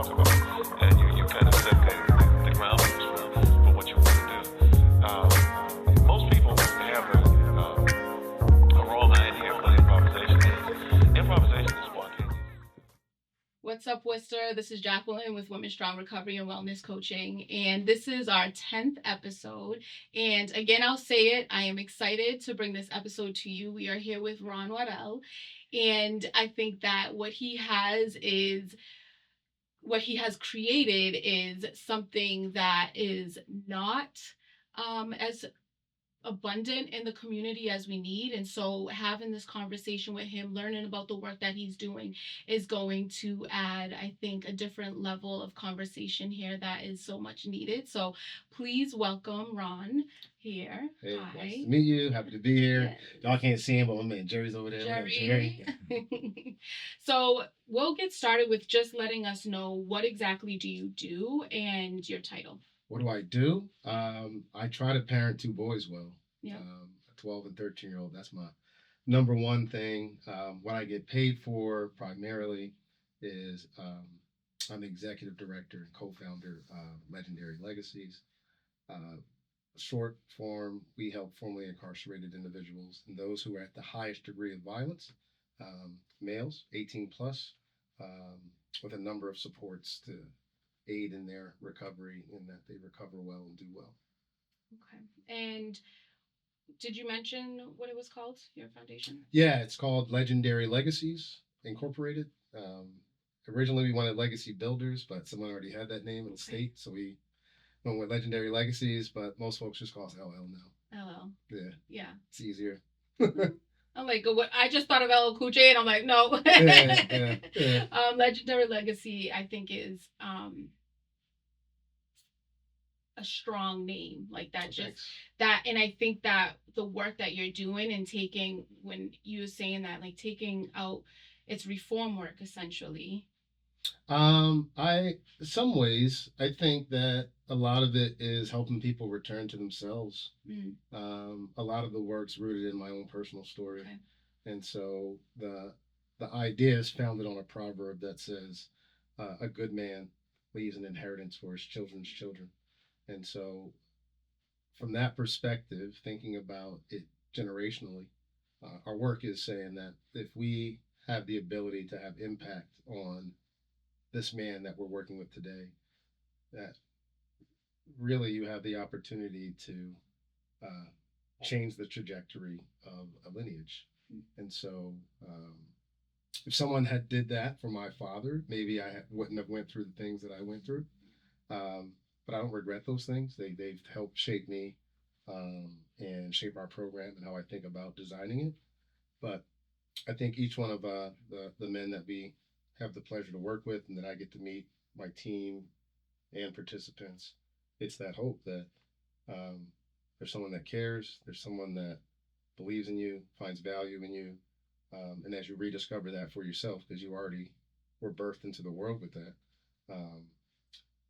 talk about, and you kind of set the groundwork for what you want to do. Most people have a wrong idea of what improvisation is. Improvisation is spontaneous. What's up, Worcester? This is Jacqueline with W.S.R Recovery and Wellness Coaching, and this is our 10th episode. And again, I'll say it, I am excited to bring this episode to you. We are here with Waddell, and I think that what he has created is something that is not as abundant in the community as we need. And so having this conversation with him, learning about the work that he's doing, is going to add, I think, a different level of conversation here that is so much needed. So please welcome Ron here. Hey, Hi. nice to meet you. Happy to be here. Yes. Y'all can't see him, but my man Jerry's over there. Jerry. So we'll get started with just letting us know, what exactly do you do and your title? What do I do? I try to parent two boys well. Yeah. A 12 and 13-year-old. That's my number one thing. What I get paid for primarily is I'm the executive director and co-founder of Legendary Legacies. Short form, we help formerly incarcerated individuals and those who are at the highest degree of violence, males, 18 plus, with a number of supports to aid in their recovery and that they recover well and do well. Okay. And did you mention what it was called, your foundation? Yeah, it's called Legendary Legacies Incorporated. Originally, we wanted Legacy Builders, but someone already had that name in the state, so we went with Legendary Legacies, but most folks just call us LL now. LL. Yeah. Yeah. It's easier. I'm like, what? I just thought of LL Cool J, and I'm like, no. Yeah. Legendary Legacy, I think, is a strong name, like that. That, and I think that the work that you're doing and taking, when you were saying that, like taking out, it's reform work essentially. Some ways, I think that a lot of it is helping people return to themselves. A lot of the work's rooted in my own personal story. Okay. And so the idea is founded on a proverb that says, a good man leaves an inheritance for his children's children. And so from that perspective, thinking about it generationally, our work is saying that if we have the ability to have impact on this man that we're working with today, that really you have the opportunity to change the trajectory of a lineage. And so if someone had did that for my father, maybe I wouldn't have went through the things that I went through. But I don't regret those things. They've helped shape me and shape our program and how I think about designing it. But I think each one of the men that we have the pleasure to work with and that I get to meet, my team and participants, it's that hope that there's someone that cares, there's someone that believes in you, finds value in you, and as you rediscover that for yourself, because you already were birthed into the world with that,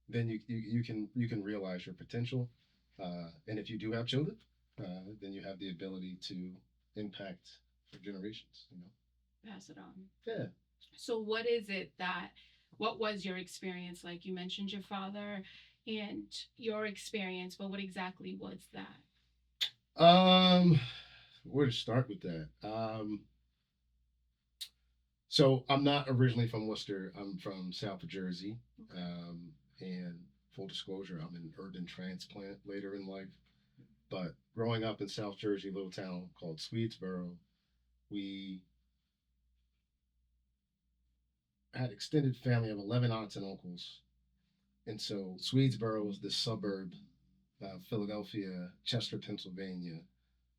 then you can realize your potential, and if you do have children, then you have the ability to impact for generations. Pass it on. Yeah. So what was your experience like? You mentioned your father and your experience, but what exactly was that? Where to start with that? So I'm not originally from Worcester. I'm from South Jersey. Okay. And full disclosure, I'm an urban transplant later in life. But growing up in South Jersey, a little town called Swedesboro, we had extended family of 11 aunts and uncles. And so Swedesboro was this suburb, Philadelphia, Chester, Pennsylvania.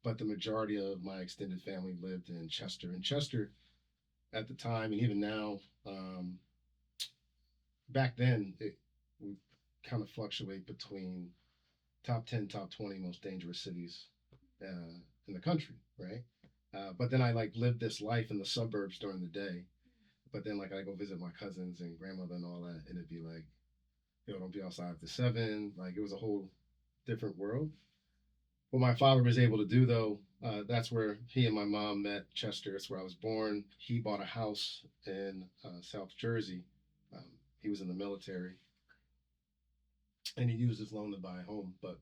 But the majority of my extended family lived in Chester. And Chester, at the time, and even now, back then, it would kind of fluctuate between top 10, top 20 most dangerous cities in the country, right? But then I lived this life in the suburbs during the day. But then I go visit my cousins and grandmother and all that, and it'd be like, don't be outside after 7. It was a whole different world. What my father was able to do, though, that's where he and my mom met. Chester, that's where I was born. He bought a house in South Jersey, He was in the military, and he used his loan to buy a home. But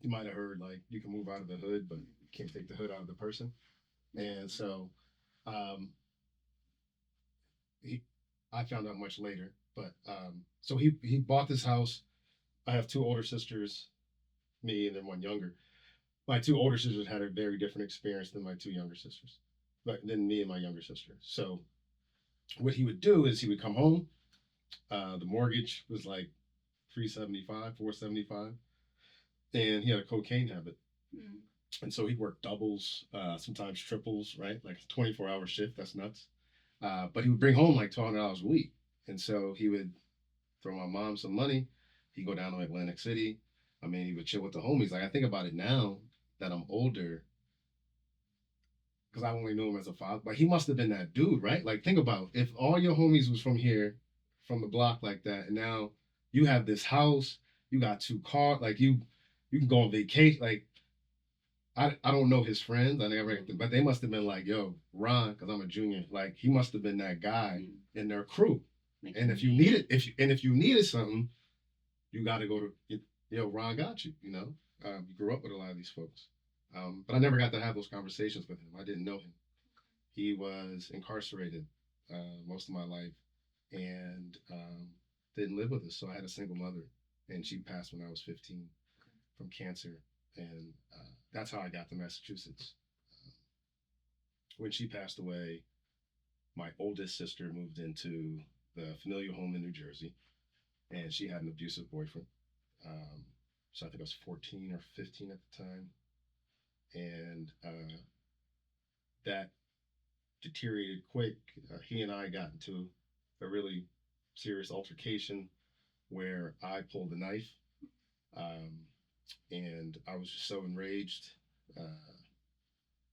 you might have heard like you can move out of the hood, but you can't take the hood out of the person. And so um, he, I found out much later. But so he bought this house. I have two older sisters, me, and then one younger. My two older sisters had a very different experience than my two younger sisters, but than me and my younger sister. So what he would do is he would come home. The mortgage was like 375, 475, and he had a cocaine habit. Mm. And so he worked doubles, sometimes triples, right? Like a 24-hour shift. That's nuts. But he would bring home like $200 a week. And so he would throw my mom some money. He'd go down to Atlantic City. I mean, he would chill with the homies. Like, I think about it now that I'm older, because I only knew him as a father. But he must have been that dude, right? Like, think about if all your homies was from here, from the block like that, and now you have this house, you got two cars, like you can go on vacation. Like, I don't know his friends, I never, but they must have been like, yo, Ron, because I'm a junior, like he must have been that guy in their crew. And if you needed something, you got to go to, Ron got you. You grew up with a lot of these folks, but I never got to have those conversations with him. I didn't know him. He was incarcerated most of my life, and didn't live with us. So I had a single mother, and she passed when I was 15 from cancer, and that's how I got to Massachusetts. When she passed away, my oldest sister moved into the familial home in New Jersey, and she had an abusive boyfriend. So I think I was 14 or 15 at the time, and that deteriorated quick. He and I got into a really serious altercation where I pulled a knife, and I was just so enraged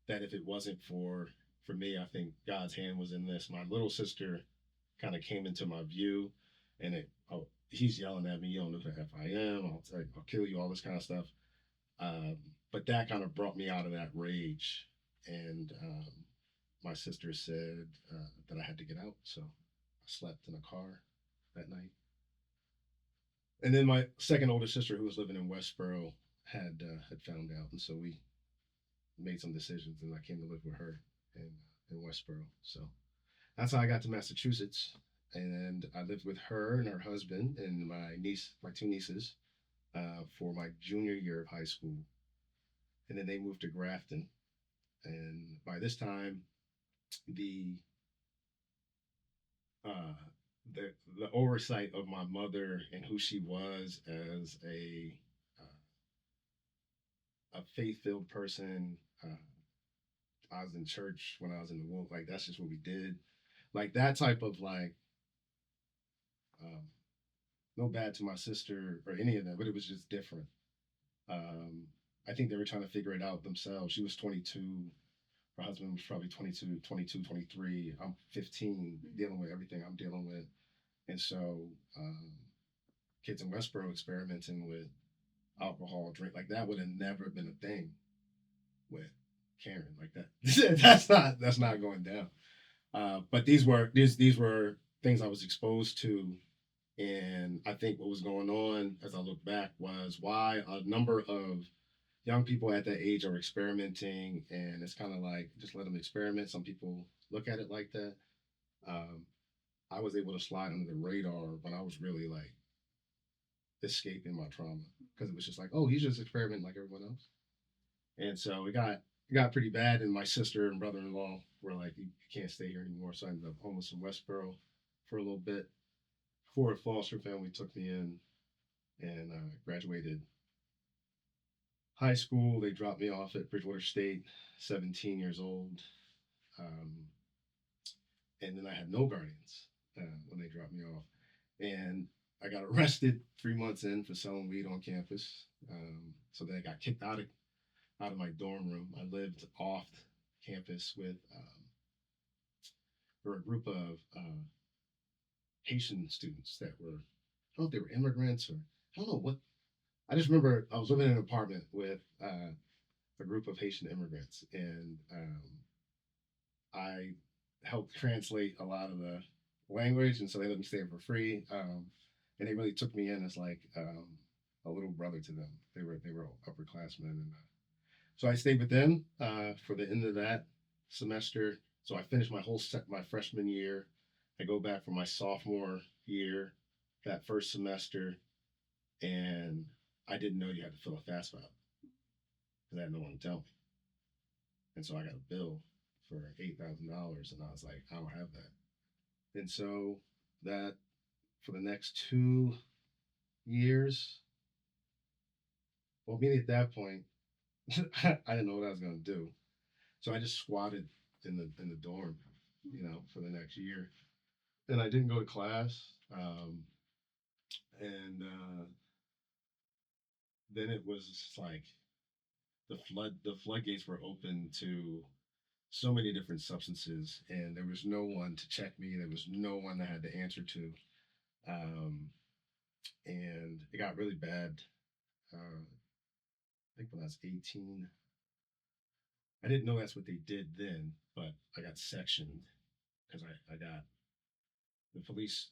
that if it wasn't for me, I think God's hand was in this. My little sister kind of came into my view, and he's yelling at me, "You don't know who the F I am. I'll kill you," all this kind of stuff. But that kind of brought me out of that rage, and my sister said that I had to get out, so I slept in a car that night. And then my second older sister, who was living in Westboro, had found out, and so we made some decisions, and I came to live with her in Westboro. So that's how I got to Massachusetts, and I lived with her and her husband and my two nieces, for my junior year of high school, and then they moved to Grafton. And by this time, the oversight of my mother and who she was as a faith-filled person. I was in church when I was in the womb. Like, that's just what we did. Like, that type of like, no bad to my sister or any of them, but it was just different. I think they were trying to figure it out themselves. She was 22. Her husband was probably 22, 23. I'm 15, dealing with everything I'm dealing with. And so kids in Westboro experimenting with alcohol, drink, like that would have never been a thing with Karen, like that. that's not going down. But these were things I was exposed to, and I think what was going on as I look back was why a number of young people at that age are experimenting, and it's kind of like just let them experiment. Some people look at it like that. I was able to slide under the radar when I was really like escaping my trauma, because it was just like, oh, he's just experimenting like everyone else. And so it got pretty bad, and my sister and brother-in-law were like, you can't stay here anymore. So I ended up homeless in Westboro for a little bit before a foster family took me in, and graduated high school. They dropped me off at Bridgewater State, 17 years old. And then I had no guardians when they dropped me off. And I got arrested 3 months in for selling weed on campus. So then I got kicked out of my dorm room. I lived off campus with a group of Haitian students that were, I don't know if they were immigrants or I don't know what. I just remember I was living in an apartment with a group of Haitian immigrants, and I helped translate a lot of the language, and so they let me stay for free. And they really took me in as like a little brother to them. They were upperclassmen, and so I stayed with them for the end of that semester. So I finished my freshman year. I go back for my sophomore year, that first semester, and I didn't know you had to fill a FAFSA out because I had no one to tell me. And so I got a bill for $8,000, and I was like, I don't have that. And so that for the next 2 years, well, being at that point, I didn't know what I was gonna do. So I just squatted in the dorm, for the next year, and I didn't go to class. And then it was just like the floodgates were open to so many different substances, and there was no one to check me. There was no one I had to answer to, and it got really bad. I think when I was 18, I didn't know that's what they did then, but I got sectioned because I got the police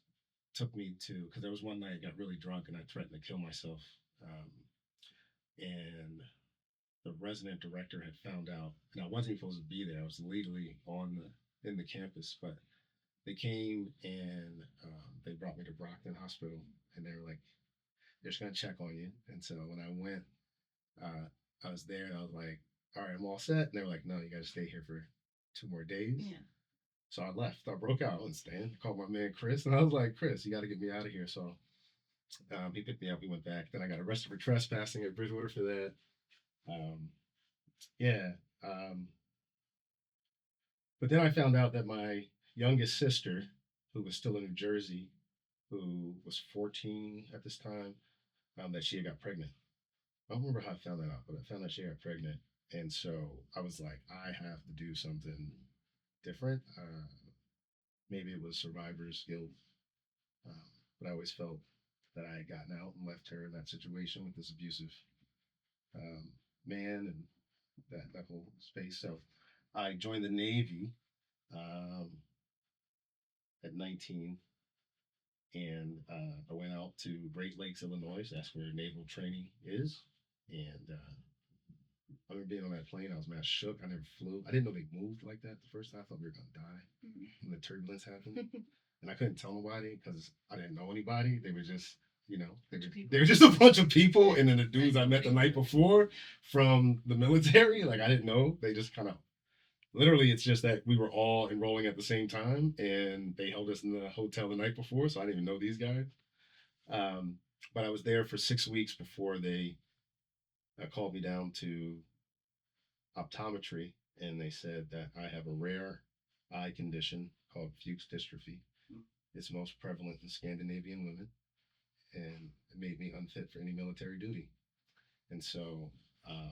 took me to, because there was one night I got really drunk and I threatened to kill myself, and the resident director had found out, and I wasn't supposed to be there. I was legally in the campus, but they came and they brought me to Brockton Hospital, and they were like, they're just gonna check on you. And so when I went, I was there, and I was like, all right, I'm all set. And they were like, no, you got to stay here for 2 more days. Yeah. So I left. I broke out. I wasn't staying. I called my man Chris, and I was like, Chris, you got to get me out of here. So he picked me up. We went back. Then I got arrested for trespassing at Bridgewater for that. Yeah. But then I found out that my youngest sister, who was still in New Jersey, who was 14 at this time, that she had got pregnant. I don't remember how I found that out, but I found that she got pregnant. And so I was like, I have to do something different. Maybe it was survivor's guilt, but I always felt that I had gotten out and left her in that situation with this abusive man and that whole space. So I joined the Navy at 19, and I went out to Great Lakes, Illinois. That's where naval training is. And I remember being on that plane. I was mad shook. I never flew. I didn't know they moved like that the first time. I thought we were going to die when the turbulence happened. And I couldn't tell nobody because I didn't know anybody. They were just, they were just a bunch of people. And then the dudes I met the night before from the military, like I didn't know. They just kind of, literally, it's just that we were all enrolling at the same time. And they held us in the hotel the night before. So I didn't even know these guys. But I was there for 6 weeks before they called me down to optometry, and they said that I have a rare eye condition called Fuchs dystrophy. It's most prevalent in Scandinavian women, and it made me unfit for any military duty. And so I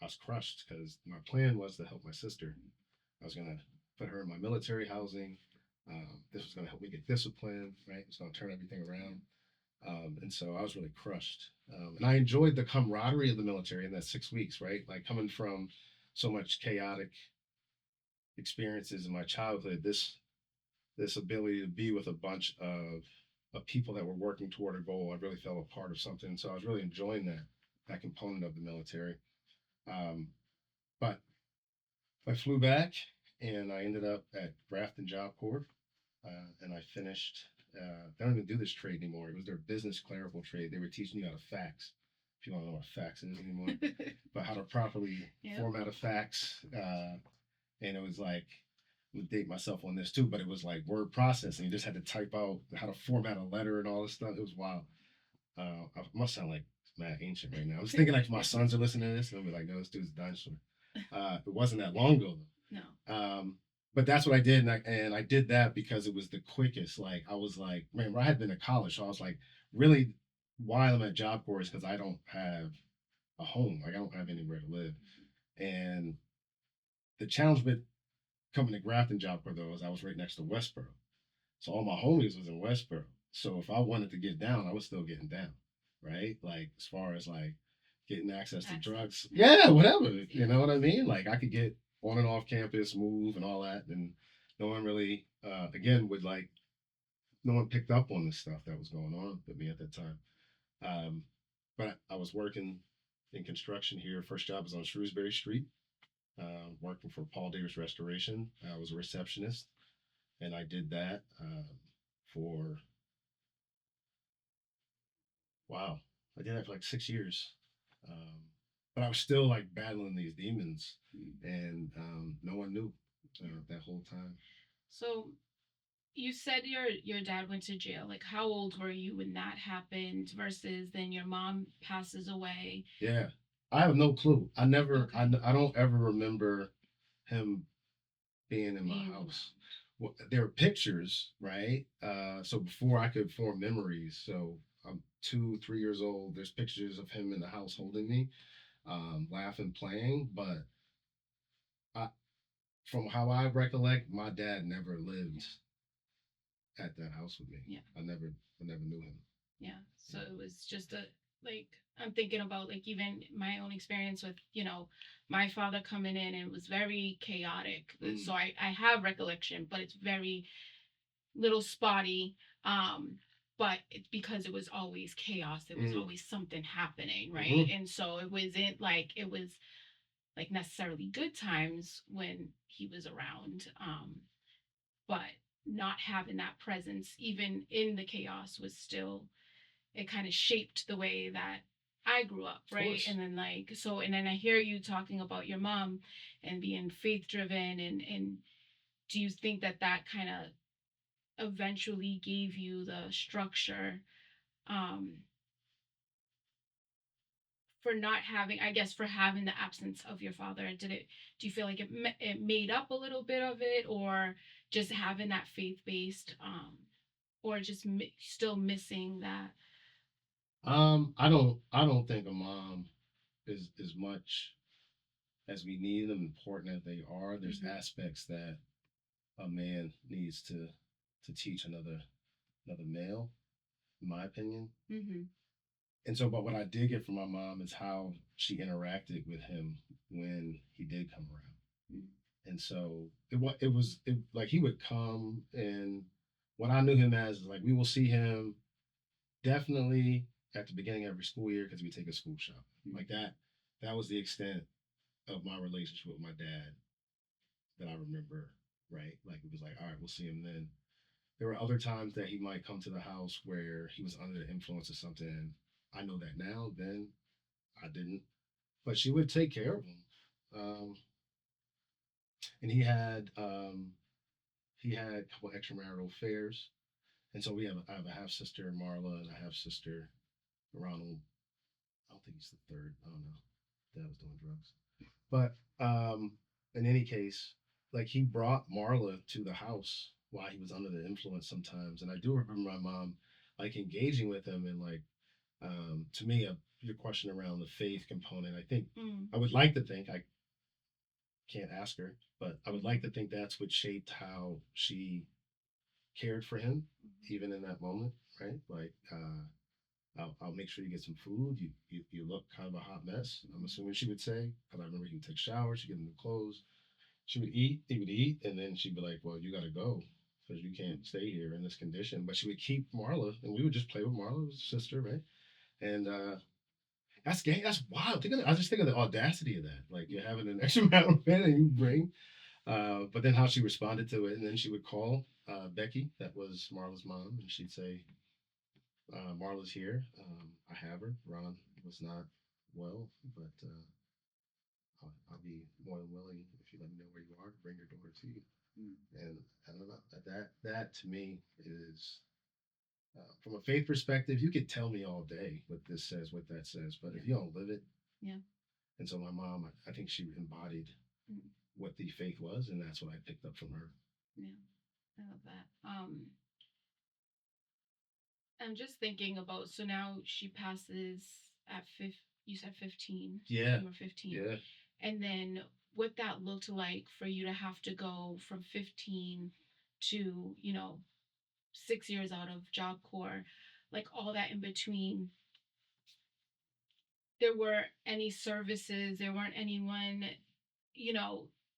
was crushed because my plan was to help my sister. I was going to put her in my military housing. This was going to help me get disciplined, right? It's going to turn everything around. And so I was really crushed. And I enjoyed the camaraderie of the military in that 6 weeks, right? Like coming from so much chaotic experiences in my childhood, this ability to be with a bunch of people that were working toward a goal, I really felt a part of something. So I was really enjoying that component of the military. But I flew back, and I ended up at Grafton Job Corps, and I finished. They don't even do this trade anymore. It was their business clerical trade. They were teaching you how to fax. If you don't know what fax is anymore, but how to properly format a fax. And it was like, I would date myself on this too, but it was like word processing. You just had to type out how to format a letter and all this stuff. It was wild. I must sound like mad ancient right now. I was thinking like my sons are listening to this, and they'll be like, no, this dude's a dinosaur. It wasn't that long ago though. No. But that's what I did, and I did that because it was the quickest. Like I was like, man, I had been to college, so I was like, really, why I'm at Job Corps is because I don't have a home. Like I don't have anywhere to live. And the challenge with coming to Grafton Job Corps though is I was right next to Westboro, so all my homies was in Westboro. So if I wanted to get down, I was still getting down, right? Like as far as like getting access to drugs, whatever. You know what I mean? Like I could get on and off campus, move and all that, and no one really again would like no one picked up on the stuff that was going on with me at that time. But I was working in construction here. First job was on Shrewsbury Street, working for Paul Davis Restoration. I was a receptionist, and I did that for wow, I did that for like 6 years. Um, but I was still like battling these demons, and no one knew that whole time. So you said your dad went to jail. Like, how old were you when that happened versus then your mom passes away? Yeah, I have no clue. Okay. I don't ever remember him being in my Being house. Well, there are pictures, right? So before I could form memories, so I'm 2, 3 years old. There's pictures of him in the house holding me, laughing, playing. But I, from how I recollect, my dad never lived at that house with me. Yeah. I never knew him. Yeah. So it was just a like I'm thinking about like even my own experience with, my father coming in and it was very chaotic. So I have recollection, but it's very little spotty. But it's because it was always chaos. It was always something happening, right? Mm-hmm. And so it was like necessarily good times when he was around. But not having that presence even in the chaos was still, it kind of shaped the way that I grew up, right? And then and then I hear you talking about your mom and being faith driven, and do you think that that kind of eventually gave you the structure, um for not having, I guess, for having the absence of your father? Do you feel like it made up a little bit of it, or just having that faith based, or just still missing that? I don't think a mom is as much as we need them, important as they are. There's aspects that a man needs to teach another male, in my opinion. Mm-hmm. And so, but what I did get from my mom is how she interacted with him when he did come around. And so it like he would come, and what I knew him as is like we will see him definitely at the beginning of every school year because we take a school shop like that. That was the extent of my relationship with my dad that I remember. Right, like it was like, all right, we'll see him then. There were other times that he might come to the house where he was under the influence of something. I know that now. Then I didn't, but she would take care of him. And he had a couple extramarital affairs, and so I have a half sister Marla and a half sister Ronald. I don't think he's the third. I don't know. Dad was doing drugs, but in any case, like he brought Marla to the house while he was under the influence sometimes, and I do remember my mom like engaging with him and like to me, your question around the faith component, I think I would like to think I can't ask her, but I would like to think that's what shaped how she cared for him, even in that moment, right? Like, I'll make sure you get some food. You look kind of a hot mess. I'm assuming she would say, because I remember he would take showers, she'd get new clothes. She would eat, he would eat, and then she'd be like, "Well, you got to go because you can't stay here in this condition." But she would keep Marla, and we would just play with Marla's sister, right? And that's gay. That's wild. I just think of the audacity of that. Like you're having an extra amount of men and you bring, but then how she responded to it, and then she would call Becky, that was Marla's mom, and she'd say, "Marla's here. I have her. Ron was not well, but I'll be more than willing if you let me know where you are to bring your daughter to you." And I don't know that to me is from a faith perspective, you could tell me all day what this says, what that says, but if you don't live it, yeah. And so my mom, I think she embodied what the faith was, and that's what I picked up from her. Yeah, I love that. I'm just thinking about, so now she passes at you said 15. Yeah. You were 15. Yeah. And then what that looked like for you to have to go from 15 to 6 years out of Job Corps, like all that in between. There weren't any services, there weren't anyone,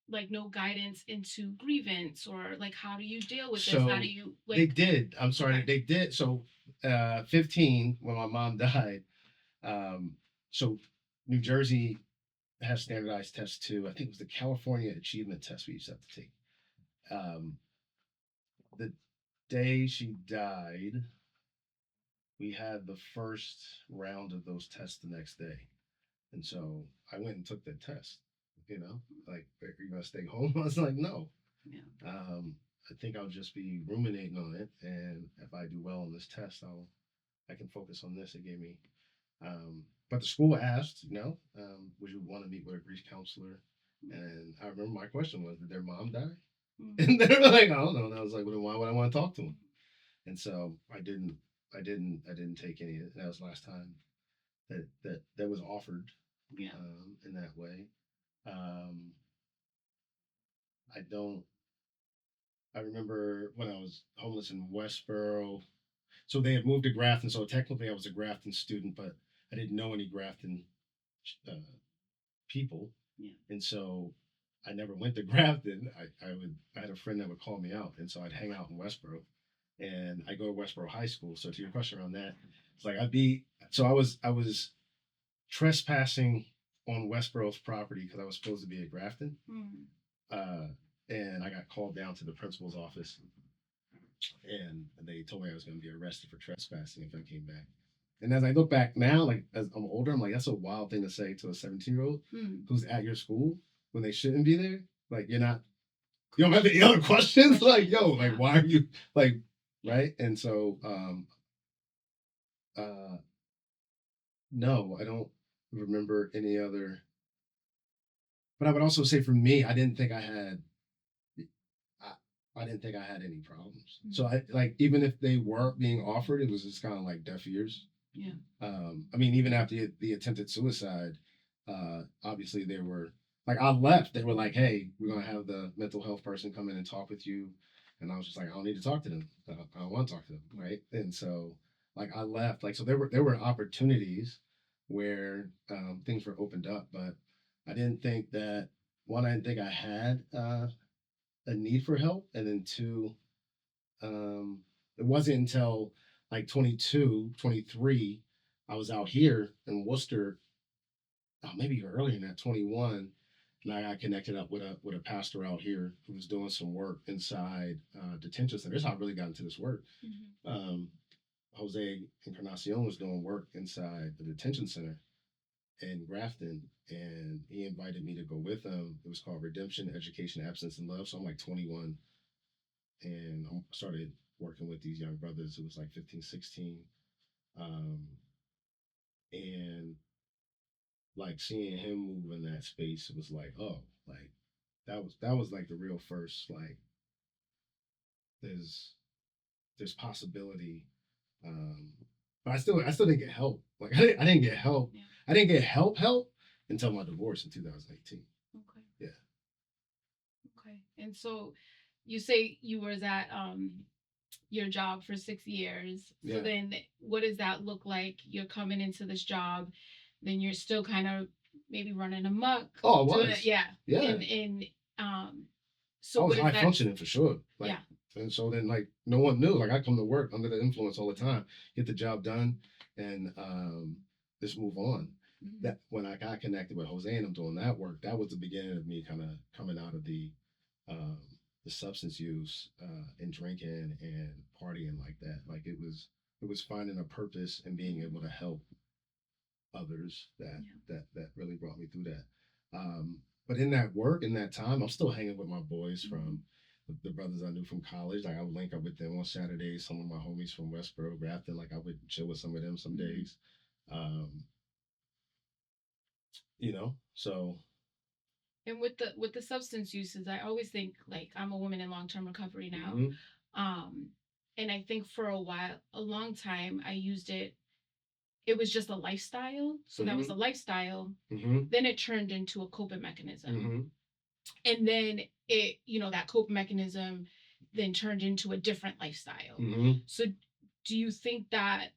like no guidance into grievance, or like how do you deal with this? How So do you they like? did. I'm sorry, Okay. they did. So 15 when my mom died. So New Jersey has standardized tests too. I think it was the California Achievement Test we used to have to take. Um, the day she died, we had the first round of those tests the next day. And so I went and took the test, like, are you going to stay home? I was like, no. Yeah. I think I'll just be ruminating on it. And if I do well on this test, I can focus on this. It gave me, but the school asked, would you want to meet with a grief counselor? And I remember my question was, did their mom die? Mm-hmm. And they were like, I don't know. And I was like, well, then why would I want to talk to them? And so I didn't take any. That was the last time that was offered. Yeah. In that way. I don't. I remember when I was homeless in Westboro. So they had moved to Grafton. So technically, I was a Grafton student, but I didn't know any Grafton uh, people. Yeah. And so I never went to Grafton. I had a friend that would call me out, and so I'd hang out in Westboro, and I go to Westboro High School. So to your question around that, it's like I was trespassing on Westboro's property because I was supposed to be at Grafton. And I got called down to the principal's office, and they told me I was going to be arrested for trespassing if I came back. And as I look back now, like as I'm older, I'm like, that's a wild thing to say to a 17-year-old who's at your school when they shouldn't be there. Like you don't have any other questions. Like, yo, like why are you like, right? And so, no, I don't remember any other. But I would also say for me, I didn't think I had any problems. So I like even if they were being offered, it was just kind of like deaf ears. Yeah. I mean, even after the attempted suicide, obviously they were like, I left. They were like, "Hey, we're gonna have the mental health person come in and talk with you," and I was just like, "I don't need to talk to them. I don't want to talk to them, right?" And so, like, I left. Like, so there were opportunities where things were opened up, but I didn't think that one. I didn't think I had a need for help, and then two, it wasn't until like 22, 23, I was out here in Worcester, maybe even earlier than that, 21, and I got connected up with a pastor out here who was doing some work inside detention centers. How I really got into this work. Jose Encarnacion was doing work inside the detention center in Grafton, and he invited me to go with him. It was called Redemption, Education, Absence, and Love. So I'm like 21, and I started working with these young brothers. It was like 15, 16. And like seeing him move in that space, it was like, oh, like that was like the real first, like there's possibility. But I still didn't get help. Like I didn't get help. Yeah. I didn't get help until my divorce in 2018. Okay. Yeah. Okay. And so you say you was at your job for 6 years. So then what does that look like? You're coming into this job, then you're still kind of maybe running amok. Oh, it was. Yeah. And so I was high functioning for sure. Like, yeah. And so then like no one knew. Like I come to work under the influence all the time, get the job done, and just move on. Mm-hmm. That when I got connected with Jose and I'm doing that work, that was the beginning of me kind of coming out of the substance use and drinking and partying like that. Like it was finding a purpose and being able to help others that really brought me through that. But in that work, in that time, I'm still hanging with my boys from the brothers I knew from college. Like I would link up with them on Saturdays. Some of my homies from Westboro, Grafton, like I would chill with some of them some days. So. And with the substance uses, I always think like I'm a woman in long-term recovery now. And I think for a long time, I used it. It was just a lifestyle. So that was a lifestyle. Then it turned into a coping mechanism. And then it, that coping mechanism then turned into a different lifestyle. So do you think that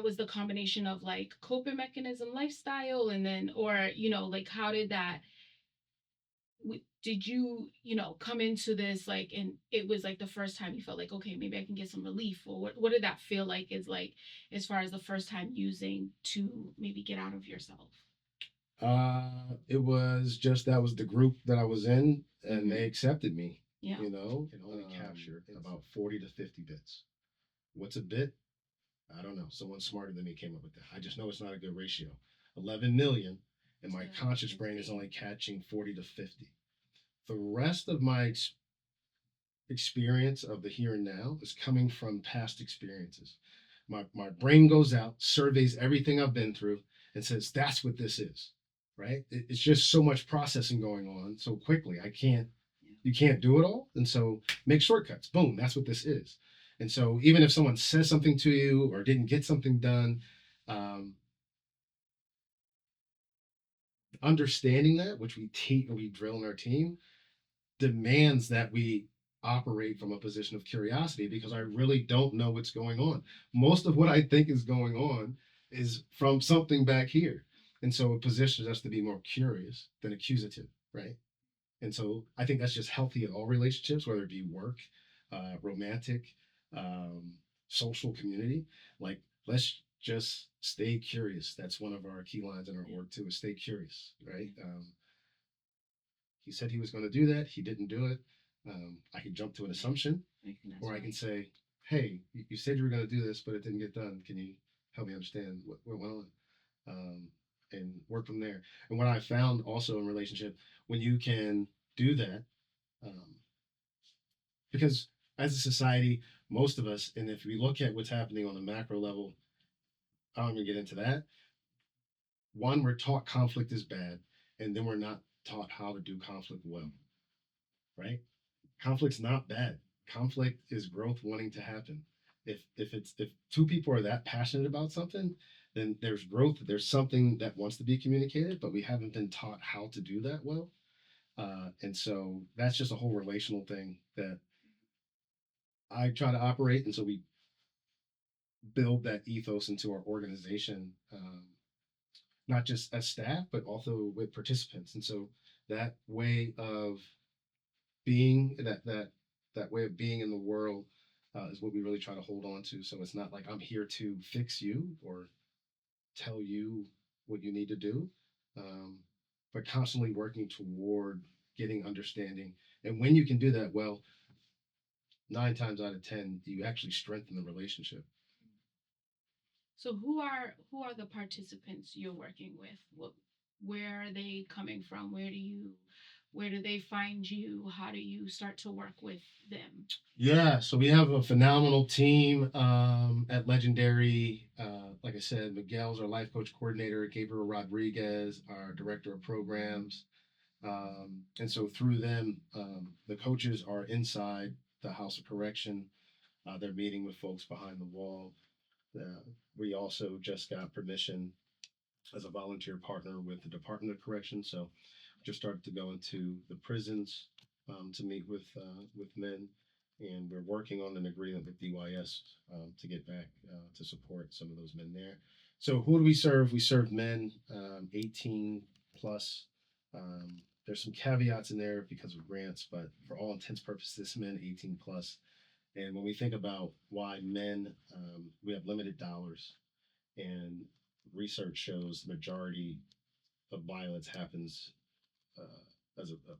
was the combination of like coping mechanism lifestyle and then, or, like how did that, did you, come into this like, and it was like the first time you felt like, okay, maybe I can get some relief, or what did that feel like, is like, as far as the first time using to maybe get out of yourself? It was just that was the group that I was in, and they Hmm. accepted me. Yeah. Can only capture about 40 to 50 bits. What's a bit? I don't know. Someone smarter than me came up with that. I just know it's not a good ratio. 11 million, and my conscious brain is only catching 40 to 50. The rest of my experience of the here and now is coming from past experiences. My brain goes out, surveys everything I've been through, and says, that's what this is, right? It's just so much processing going on so quickly. You can't do it all. And so make shortcuts. Boom, that's what this is. And so even if someone says something to you or didn't get something done, um, understanding that, which we drill in our team, demands that we operate from a position of curiosity, because I really don't know what's going on. Most of what I think is going on is from something back here. And so it positions us to be more curious than accusative, right? And so I think that's just healthy in all relationships, whether it be work, romantic, um, social, community. Like, let's just stay curious. That's one of our key lines in our work too, is stay curious, right? He said he was going to do that. He didn't do it. I can jump to an assumption, or I can say, hey, you said you were going to do this, but it didn't get done. Can you help me understand what went on? And work from there. And what I found also in relationship, when you can do that, um, because as a society, most of us, and if we look at what's happening on the macro level, I don't even get into that. One, we're taught conflict is bad, and then we're not taught how to do conflict well, right? Conflict's not bad. Conflict is growth wanting to happen. If two people are that passionate about something, then there's growth. There's something that wants to be communicated, but we haven't been taught how to do that well. And so that's just a whole relational thing that I try to operate. And so we build that ethos into our organization, not just as staff, but also with participants. And so that way of being that way of being in the world is what we really try to hold on to. So it's not like I'm here to fix you or tell you what you need to do, um, but constantly working toward getting understanding. And when you can do that well, 9 times out of 10, you actually strengthen the relationship. So who are the participants you're working with? Where are they coming from? Where do they find you? How do you start to work with them? Yeah, so we have a phenomenal team at Legendary. Like I said, Miguel's our life coach coordinator, Gabriel Rodriguez, our director of programs. And so through them, the coaches are inside the House of Correction. They're meeting with folks behind the wall. We also just got permission as a volunteer partner with the Department of Correction. So just started to go into the prisons to meet with men, and we're working on an agreement with DYS to get back to support some of those men there. So who do we serve? We serve men 18 plus. There's some caveats in there because of grants, but for all intents and purposes, men 18 plus. And when we think about why men, we have limited dollars, and research shows the majority of violence happens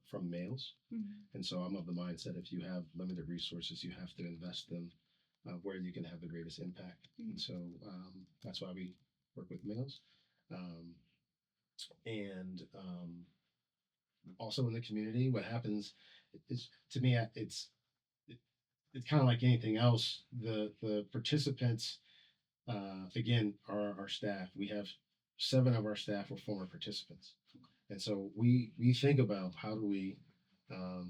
from males. Mm-hmm. And so I'm of the mindset, if you have limited resources, you have to invest them where you can have the greatest impact. Mm-hmm. And so that's why we work with males. And also in the community, what happens is, to me, it's kind of like anything else. The participants, again, are our staff. We have 7 of our staff were former participants. And so we think about how do we, the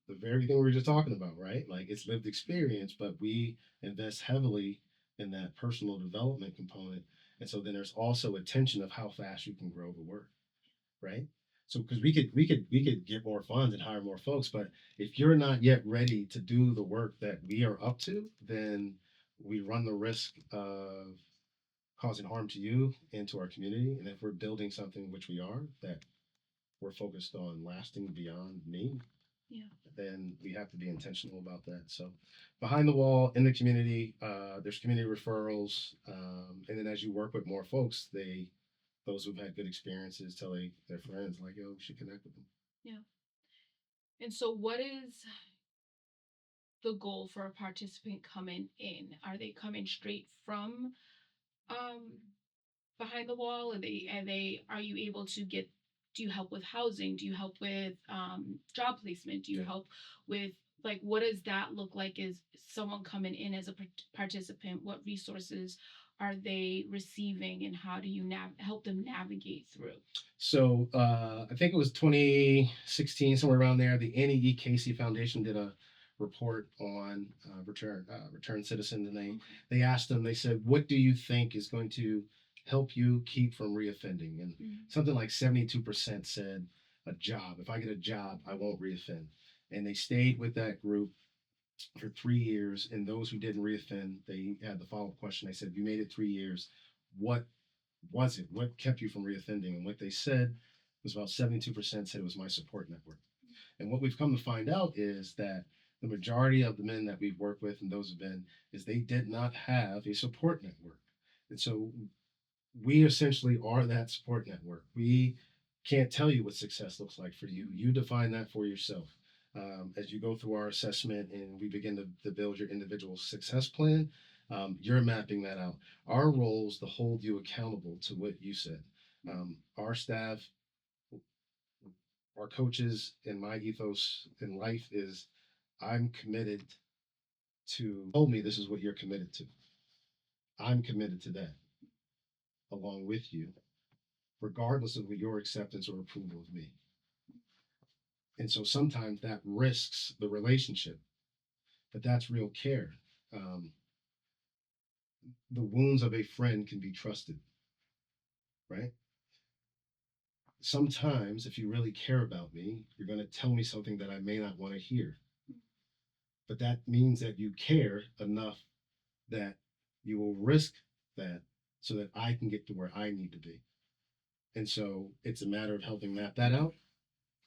very thing we were just talking about, right? Like, it's lived experience, but we invest heavily in that personal development component. And so then there's also attention of how fast you can grow the work, right? So because we could get more funds and hire more folks, but if you're not yet ready to do the work that we are up to, then we run the risk of causing harm to you and to our community. And if we're building something, which we are, that we're focused on lasting beyond me, Yeah. then we have to be intentional about that. So behind the wall in the community, there's community referrals. And then as you work with more folks, those who've had good experiences tell their friends like, yo, we should connect with them. Yeah. And so what is the goal for a participant coming in? Are they coming straight from um behind the wall? Are you able to get, do you help with housing? Do you help with job placement? Do you Yeah. help with, like, what does that look like? Is someone coming in as a participant? What resources are they receiving, and how do you help them navigate through? So I think it was 2016, somewhere around there, the Annie E. Casey Foundation did a report on return citizens, and they asked them, they said, what do you think is going to help you keep from reoffending? And something like 72% said a job. If I get a job, I won't reoffend. And they stayed with that group for 3 years. And those who didn't reoffend, they had the follow-up question. They said, you made it 3 years. What was it? What kept you from reoffending? And what they said was about 72% said it was my support network. And what we've come to find out is that the majority of the men that we've worked with and those have been, is they did not have a support network. And so we essentially are that support network. We can't tell you what success looks like for you. You define that for yourself. As you go through our assessment and we begin to build your individual success plan, you're mapping that out. Our role is to hold you accountable to what you said. Our staff, our coaches, and my ethos in life is I'm committed to, told me this is what you're committed to. I'm committed to that along with you, regardless of your acceptance or approval of me. And so sometimes that risks the relationship, but that's real care. The wounds of a friend can be trusted, right? Sometimes, if you really care about me, you're going to tell me something that I may not want to hear. But that means that you care enough that you will risk that so that I can get to where I need to be. And so it's a matter of helping map that out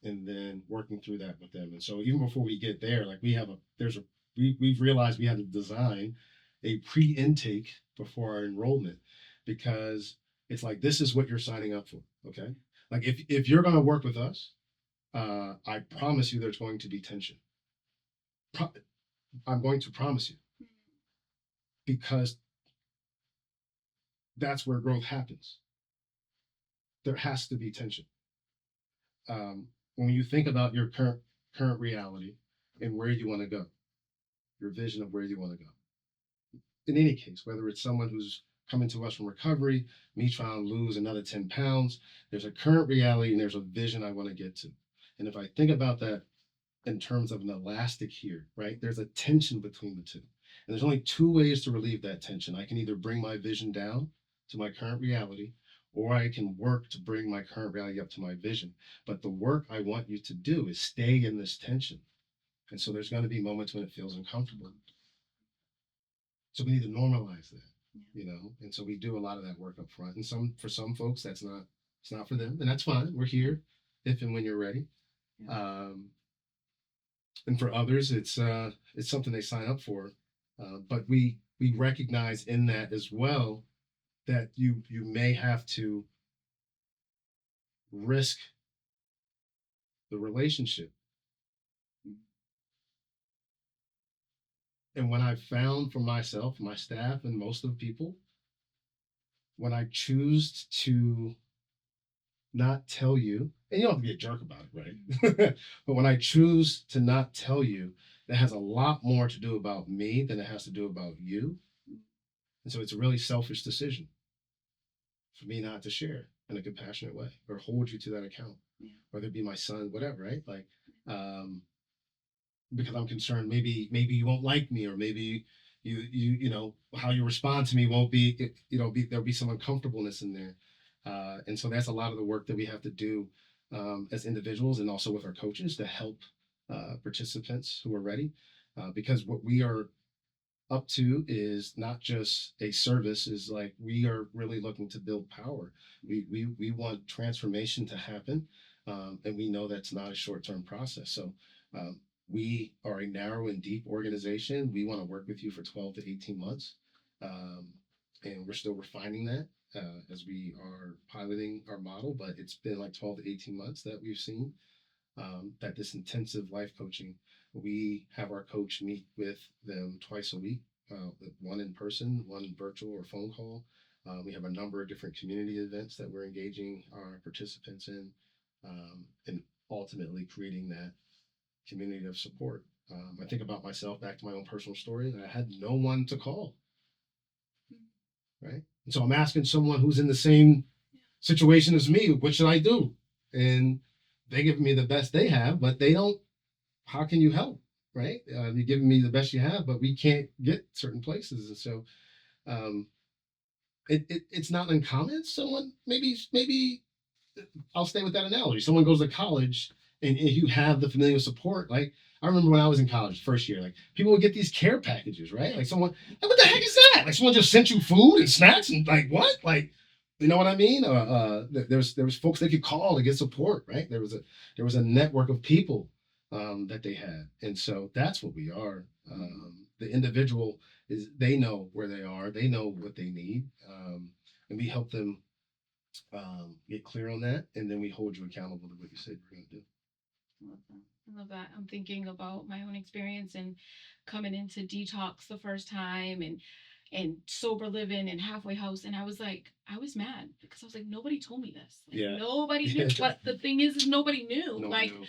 and then working through that with them. And so even before we get there, like we've realized we had to design a pre-intake before our enrollment, because it's like, this is what you're signing up for. Okay. Like if you're going to work with us, I promise you there's going to be tension. I'm going to promise you, because that's where growth happens. There has to be tension. When you think about your current reality and where you want to go, your vision of where you want to go. In any case, whether it's someone who's coming to us from recovery, me trying to lose another 10 pounds, there's a current reality and there's a vision I want to get to. And if I think about that in terms of an elastic here, right, there's a tension between the two. And there's only two ways to relieve that tension. I can either bring my vision down to my current reality, or I can work to bring my current reality up to my vision. But the work I want you to do is stay in this tension. And so there's going to be moments when it feels uncomfortable. So we need to normalize that, and so we do a lot of that work up front. And for some folks, it's not for them, and that's fine. We're here if and when you're ready. Yeah. And for others, it's something they sign up for. But we recognize in that as well that you may have to risk the relationship. And when I've found for myself, my staff, and most of the people, when I choose to not tell you, and you don't have to be a jerk about it, right? But when I choose to not tell you, that has a lot more to do about me than it has to do about you. And so it's a really selfish decision for me not to share in a compassionate way or hold you to that account, whether it be my son, whatever, right? Like, because I'm concerned maybe you won't like me, or maybe you how you respond to me won't be, there'll be some uncomfortableness in there. And so that's a lot of the work that we have to do as individuals and also with our coaches to help participants who are ready, because what we are up to is not just a service, is like we are really looking to build power. We want transformation to happen. And we know that's not a short-term process. So we are a narrow and deep organization. We want to work with you for 12 to 18 months. And we're still refining that as we are piloting our model, but it's been like 12 to 18 months that we've seen that this intensive life coaching, we have our coach meet with them twice a week, one in person, one virtual or phone call. We have a number of different community events that we're engaging our participants in, and ultimately creating that community of support. I think about myself, back to my own personal story, that I had no one to call, right? And so I'm asking someone who's in the same situation as me, what should I do? And they give me the best they have, but they don't. How can you help, right? You're giving me the best you have, but we can't get certain places. And so it's not uncommon. Someone, maybe I'll stay with that analogy. Someone goes to college and you have the familial support. Like, I remember when I was in college, first year, like, people would get these care packages, right? Like, someone, like, what the heck is that? Like, someone just sent you food and snacks and, like, what? Like, you know what I mean? There was folks they could call to get support, right? There was a network of people that they had, and so that's what we are. The individual is, they know where they are, they know what they need, and we help them get clear on that, and then we hold you accountable to what you said you're going to do. I love that. I love that. I'm thinking about my own experience and coming into detox the first time and sober living and halfway house, and I was mad because I was like, nobody told me this. Like, Yeah. Nobody knew. But the thing is nobody knew.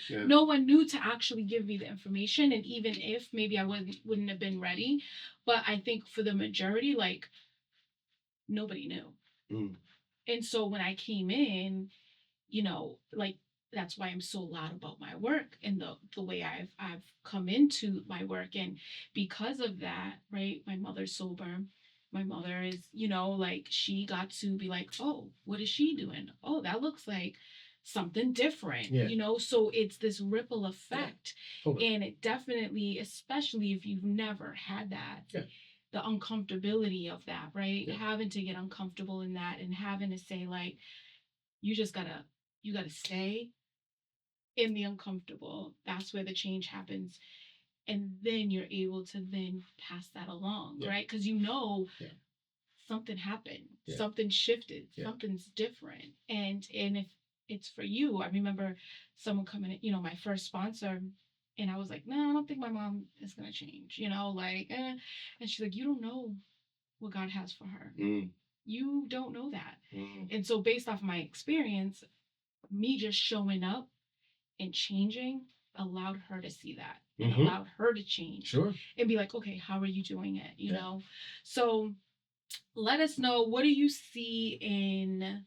No one knew to actually give me the information, and even if maybe I wouldn't have been ready, but I think for the majority, like, nobody knew. And so when I came in, like, that's why I'm so loud about my work and the way I've come into my work. And because of that, right, my mother's sober. My mother is, like, she got to be like, oh, what is she doing? Oh, that looks like something different. Yeah. So it's this ripple effect. Yeah. Totally. And it definitely, especially if you've never had that, the uncomfortability of that, right? Yeah. Having to get uncomfortable in that and having to say, like, you gotta stay in the uncomfortable. That's where the change happens. And then you're able to then pass that along, right? Because something happened, something shifted, something's different. And if it's for you, I remember someone coming in, my first sponsor, and I was like, no, I don't think my mom is gonna change, and she's like, you don't know what God has for her. You don't know that. And so based off my experience, me just showing up and changing allowed her to see that and allowed her to change. Sure. And be like, okay, how are you doing it? You know? So let us know, what do you see in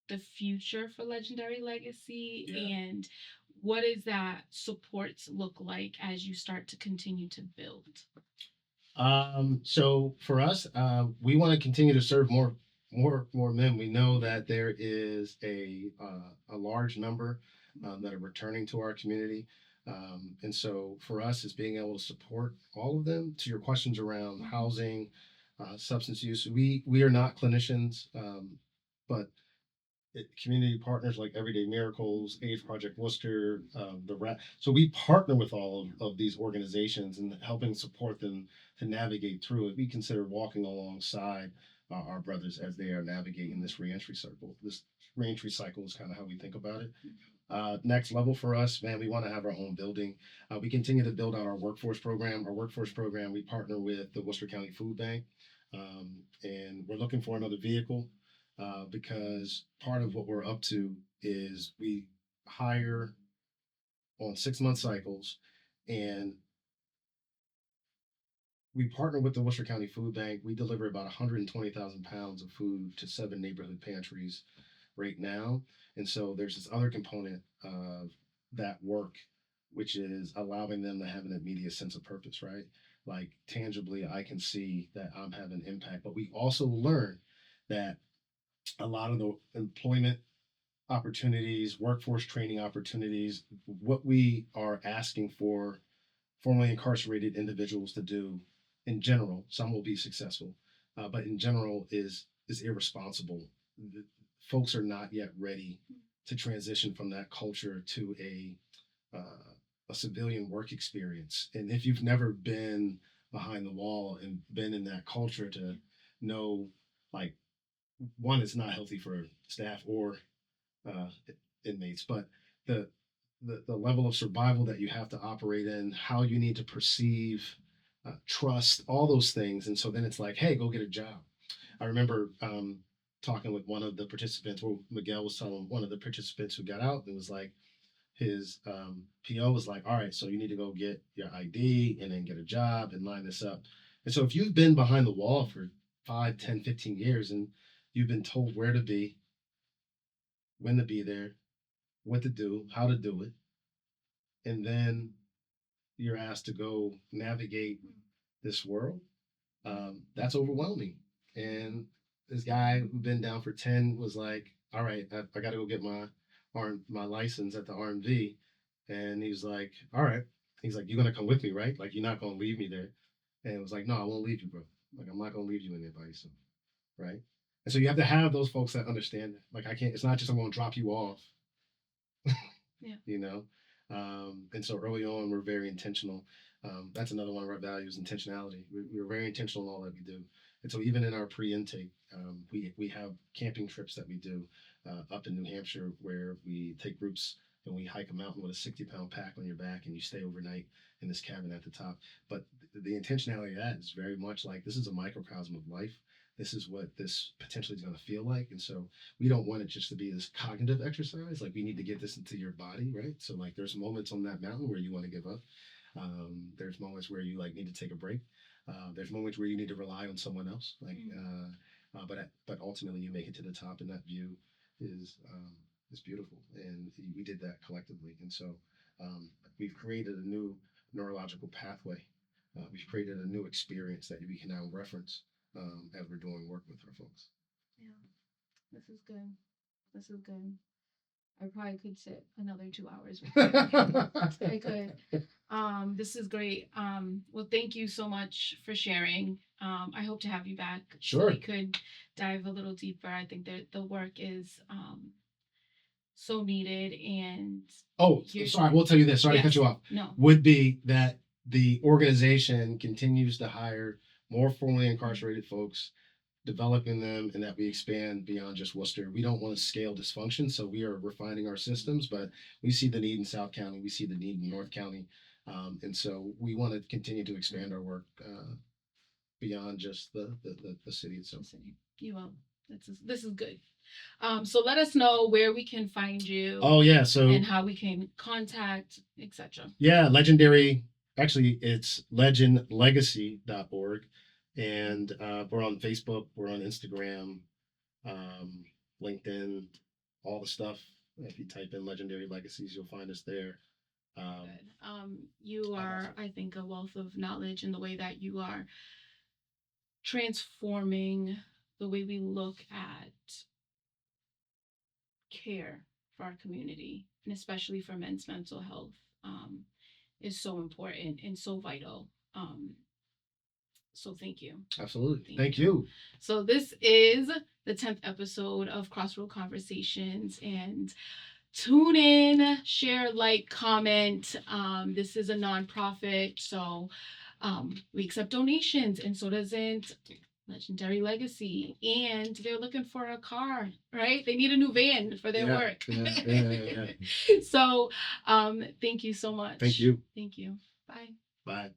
the future for Legendary Legacy? And what does that support look like as you start to continue to build? So for us, we want to continue to serve more men. We know that there is a large number that are returning to our community, and so for us, it's being able to support all of them. To your questions around housing, substance use, we are not clinicians, but community partners like Everyday Miracles, AIDS Project Worcester, so we partner with all of these organizations and helping support them to navigate through it. We consider walking alongside our brothers as they are navigating this reentry cycle. This reentry cycle is kind of how we think about it. Next level for us, man, we want to have our own building. We continue to build out our workforce program. Our workforce program, we partner with the Worcester County Food Bank, and we're looking for another vehicle. Because part of what we're up to is we hire on 6-month cycles, and we partner with the Worcester County Food Bank. We deliver about 120,000 pounds of food to 7 neighborhood pantries right now. And so there's this other component of that work, which is allowing them to have an immediate sense of purpose, right? Like, tangibly, I can see that I'm having impact. But we also learn that a lot of the employment opportunities, workforce training opportunities, what we are asking for formerly incarcerated individuals to do in general, some will be successful, but in general is irresponsible. Folks are not yet ready to transition from that culture to a civilian work experience. And if you've never been behind the wall and been in that culture, to know, like, one, it's not healthy for staff or uh, inmates, but the, the level of survival that you have to operate in, how you need to perceive, trust, all those things. And so then it's like, hey, go get a job. I remember talking with one of the participants, well, Miguel was telling one of the participants who got out, and was like, his PO was like, all right, so you need to go get your ID and then get a job and line this up. And so if you've been behind the wall for 5, 10, 15 years and you've been told where to be, when to be there, what to do, how to do it, and then you're asked to go navigate this world, that's overwhelming. And this guy who'd been down for 10 was like, all right, I got to go get my license at the RMV. And he's like, all right. He's like, you're going to come with me, right? Like, you're not going to leave me there. And it was like, no, I won't leave you, bro. Like, I'm not going to leave you in there by yourself, right? And so you have to have those folks that understand that. Like, I can't, it's not just I'm going to drop you off. Yeah. You know? And so early on, we're very intentional. That's another one of our values, intentionality. We're very intentional in all that we do. And so even in our pre-intake, we have camping trips that we do up in New Hampshire, where we take groups and we hike a mountain with a 60-pound pack on your back, and you stay overnight in this cabin at the top. But the intentionality of that is very much like, this is a microcosm of life. This is what this potentially is going to feel like. And so we don't want it just to be this cognitive exercise. Like, we need to get this into your body, right? So like, there's moments on that mountain where you want to give up. There's moments where you like need to take a break. There's moments where you need to rely on someone else. Like, but ultimately you make it to the top, and that view is beautiful. And we did that collectively. And so we've created a new neurological pathway. We've created a new experience that we can now reference as we're doing work with our folks. Yeah, this is good. This is good. I probably could sit another 2 hours with you. I could. This is great. Well, thank you so much for sharing. I hope to have you back. Sure. We could dive a little deeper. I think that the work is so needed. And sorry, we'll tell you this. Sorry to cut you off. No. Would be that the organization continues to hire more formerly incarcerated folks, developing them, and that we expand beyond just Worcester. We don't want to scale dysfunction, so we are refining our systems, but we see the need in South County, we see the need in North County, and so we want to continue to expand our work beyond just the city itself. You will. This is good. So let us know where we can find you. Oh yeah, so and how we can contact, etc. Yeah, Legendary. Actually, it's legendlegacy.org. And we're on Facebook, we're on Instagram, LinkedIn, all the stuff. If you type in Legendary Legacies, you'll find us there. You are, I think, a wealth of knowledge in the way that you are transforming the way we look at care for our community, and especially for men's mental health, is so important and so vital. So thank you. Absolutely. Thank you. So this is the 10th episode of Crossroad Conversations, and tune in, share, like, comment. This is a nonprofit, so we accept donations, and so doesn't Legendary Legacy. And they're looking for a car, right? They need a new van for their work. Yeah. So thank you so much. Thank you. Thank you. Bye. Bye.